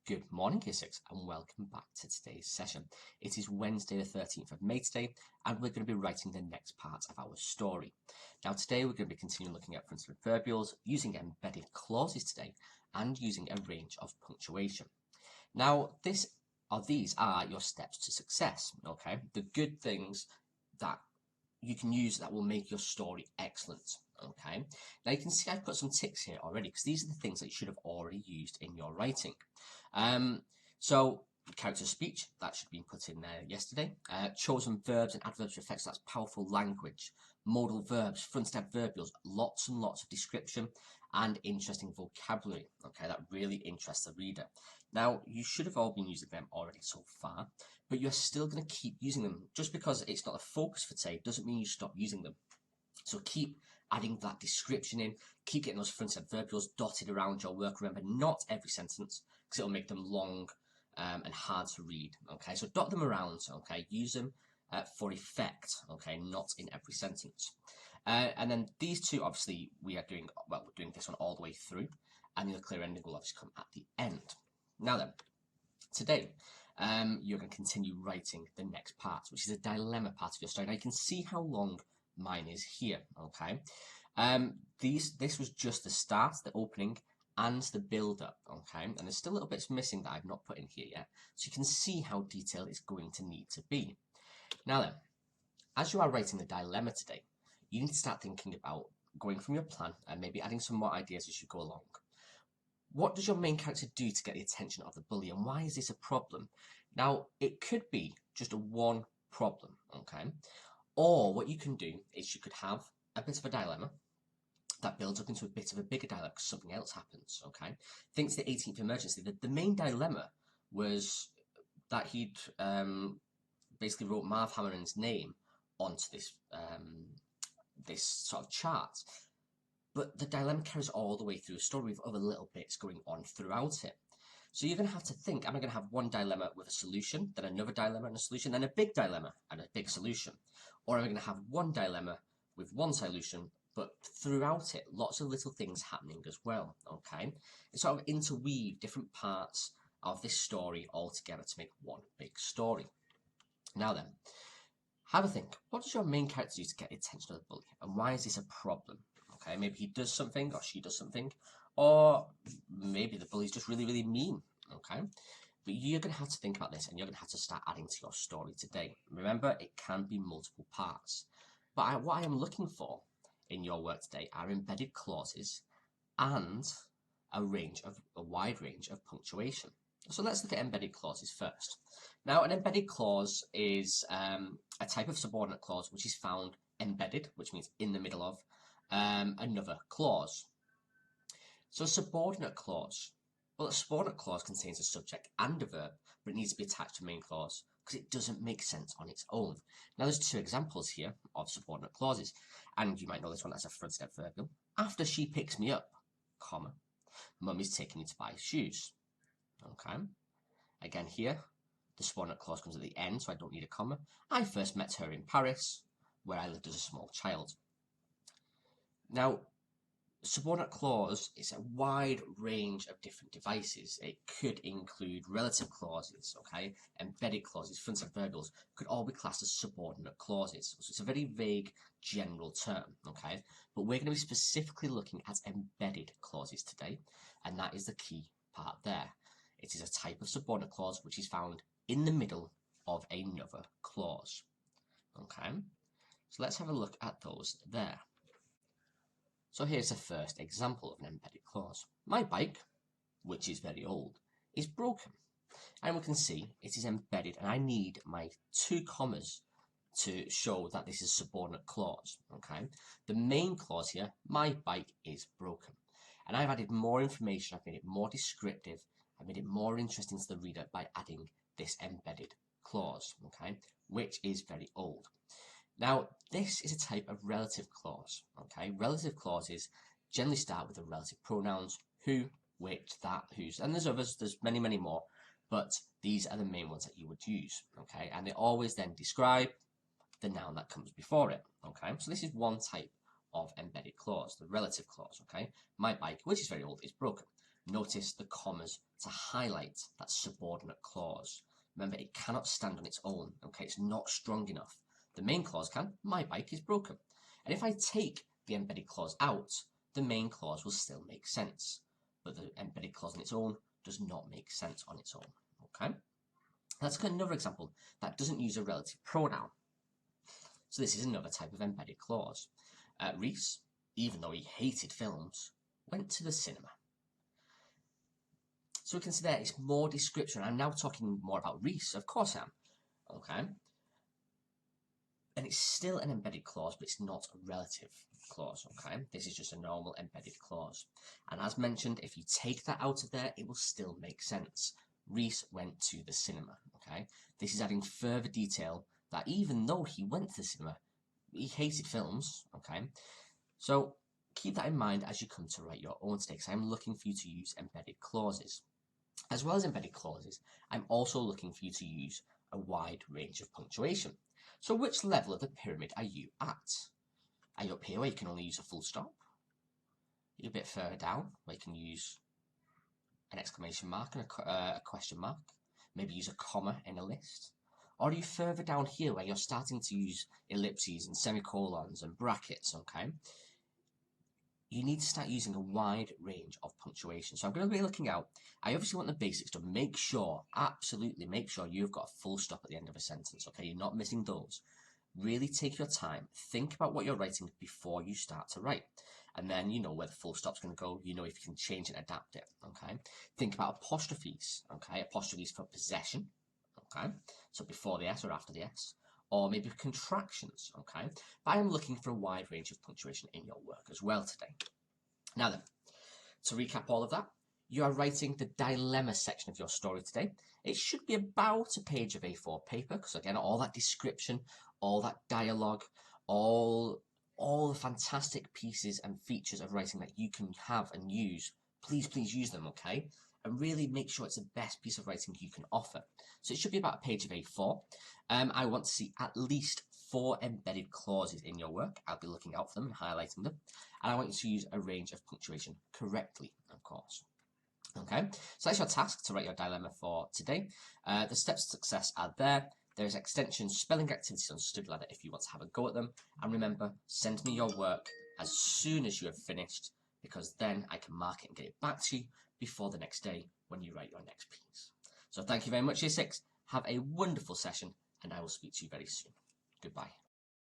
Good morning, Year 6, and welcome back to today's session. It is Wednesday the 13th of May today, and we're going to be writing the next part of our story. Now, today we're going to be continuing looking at frontal adverbials, using embedded clauses today, and using a range of punctuation. Now, these are your steps to success, okay? The good things that you can use that will make your story excellent. Okay, now you can see I've put some ticks here already because these are the things that you should have already used in your writing. So character of speech, that should be put in there yesterday. Chosen verbs and adverbs to effects, that's powerful language. Modal verbs, fronted adverbials, lots and lots of description and interesting vocabulary. Okay, that really interests the reader. Now, you should have all been using them already so far, but you're still going to keep using them. Just because it's not a focus for today doesn't mean you stop using them. So keep adding that description in, keep getting those fronted adverbials dotted around your work. Remember, not every sentence, because it'll make them long and hard to read. Okay, so dot them around. Okay, use them for effect. Okay, not in every sentence. And then these two, obviously, we're doing this one all the way through, and the clear ending will obviously come at the end. Now then, today, you're going to continue writing the next part, which is a dilemma part of your story. Now you can see how long mine is here. Okay, this was just the start, the opening, and the build-up. Okay, and there's still little bits missing that I've not put in here yet, so you can see how detailed it's going to need to be. Now then, as you are writing the dilemma today, you need to start thinking about going from your plan and maybe adding some more ideas as you go along. What does your main character do to get the attention of the bully, and why is this a problem? Now, it could be just one problem, okay? Or what you can do is you could have a bit of a dilemma that builds up into a bit of a bigger dilemma because something else happens, okay? Think to the 18th emergency. The main dilemma was that he'd basically wrote Marv Hammerman's name onto this, this sort of chart. But the dilemma carries all the way through a story with other little bits going on throughout it. So you're going to have to think, am I going to have one dilemma with a solution, then another dilemma and a solution, then a big dilemma and a big solution? Or am I going to have one dilemma with one solution, but throughout it, lots of little things happening as well, okay? It's sort of interweave different parts of this story all together to make one big story. Now then, have a think. What does your main character do to get the attention of the bully? And why is this a problem? Okay, maybe he does something or she does something, or maybe the bully's just really, really mean, okay? But you're going to have to think about this and you're going to have to start adding to your story today. Remember, it can be multiple parts. But what I am looking for in your work today are embedded clauses and a wide range of punctuation. So let's look at embedded clauses first. Now, an embedded clause is a type of subordinate clause which is found embedded, which means in the middle of another clause. So a subordinate clause. Well, a subordinate clause contains a subject and a verb, but it needs to be attached to a main clause because it doesn't make sense on its own. Now, there's two examples here of subordinate clauses, and you might know this one as a fronted adverbial. After she picks me up, comma, Mummy's taking me to buy shoes. Okay. Again here, the subordinate clause comes at the end, so I don't need a comma. I first met her in Paris, where I lived as a small child. Now, subordinate clause is a wide range of different devices. It could include relative clauses, okay, embedded clauses, fronted adverbials, could all be classed as subordinate clauses. So it's a very vague general term, okay, but we're going to be specifically looking at embedded clauses today, and that is the key part there. It is a type of subordinate clause which is found in the middle of another clause, okay. So let's have a look at those there. So here's the first example of an embedded clause. My bike, which is very old, is broken. And we can see it is embedded, and I need my two commas to show that this is a subordinate clause, okay? The main clause here, my bike is broken. And I've added more information, I've made it more descriptive, I've made it more interesting to the reader by adding this embedded clause, okay, which is very old. Now, this is a type of relative clause, okay? Relative clauses generally start with the relative pronouns who, which, that, whose, and there's others, there's many, many more, but these are the main ones that you would use, okay? And they always then describe the noun that comes before it, okay? So this is one type of embedded clause, the relative clause, okay? My bike, which is very old, is broken. Notice the commas to highlight that subordinate clause. Remember, it cannot stand on its own, okay? It's not strong enough. The main clause can, my bike is broken. And if I take the embedded clause out, the main clause will still make sense. But the embedded clause on its own does not make sense on its own, okay? Let's look at another example that doesn't use a relative pronoun. So this is another type of embedded clause. Reese, even though he hated films, went to the cinema. So we can see there it's more description. I'm now talking more about Reese, of course I am. Okay. And it's still an embedded clause, but it's not a relative clause. Okay. This is just a normal embedded clause. And as mentioned, if you take that out of there, it will still make sense. Reese went to the cinema. Okay. This is adding further detail that even though he went to the cinema, he hated films. Okay. So keep that in mind as you come to write your own today, because I'm looking for you to use embedded clauses. As well as embedded clauses, I'm also looking for you to use a wide range of punctuation. So which level of the pyramid are you at? Are you up here where you can only use a full stop? Are you a bit further down where you can use an exclamation mark and a question mark? Maybe use a comma in a list? Or are you further down here where you're starting to use ellipses and semicolons and brackets, okay? You need to start using a wide range of punctuation. So I'm going to be looking out. I obviously want the basics to make sure, absolutely make sure you've got a full stop at the end of a sentence, okay? You're not missing those. Really take your time. Think about what you're writing before you start to write. And then you know where the full stop's going to go. You know if you can change and adapt it, okay? Think about apostrophes, okay? Apostrophes for possession, okay? So before the S or after the S. Or maybe contractions, okay? But I am looking for a wide range of punctuation in your work as well today. Now then, to recap all of that, you are writing the dilemma section of your story today. It should be about a page of A4 paper, because again, all that description, all that dialogue, all the fantastic pieces and features of writing that you can have and use, please use them, okay? And really make sure it's the best piece of writing you can offer. So it should be about a page of A4. I want to see at least 4 embedded clauses in your work. I'll be looking out for them and highlighting them. And I want you to use a range of punctuation correctly, of course. Okay, so that's your task to write your dilemma for today. The steps to success are there. There's extension spelling activities on StudyLadder if you want to have a go at them. And remember, send me your work as soon as you have finished, because then I can mark it and get it back to you before the next day when you write your next piece. So thank you very much, Year 6. Have a wonderful session, and I will speak to you very soon. Goodbye.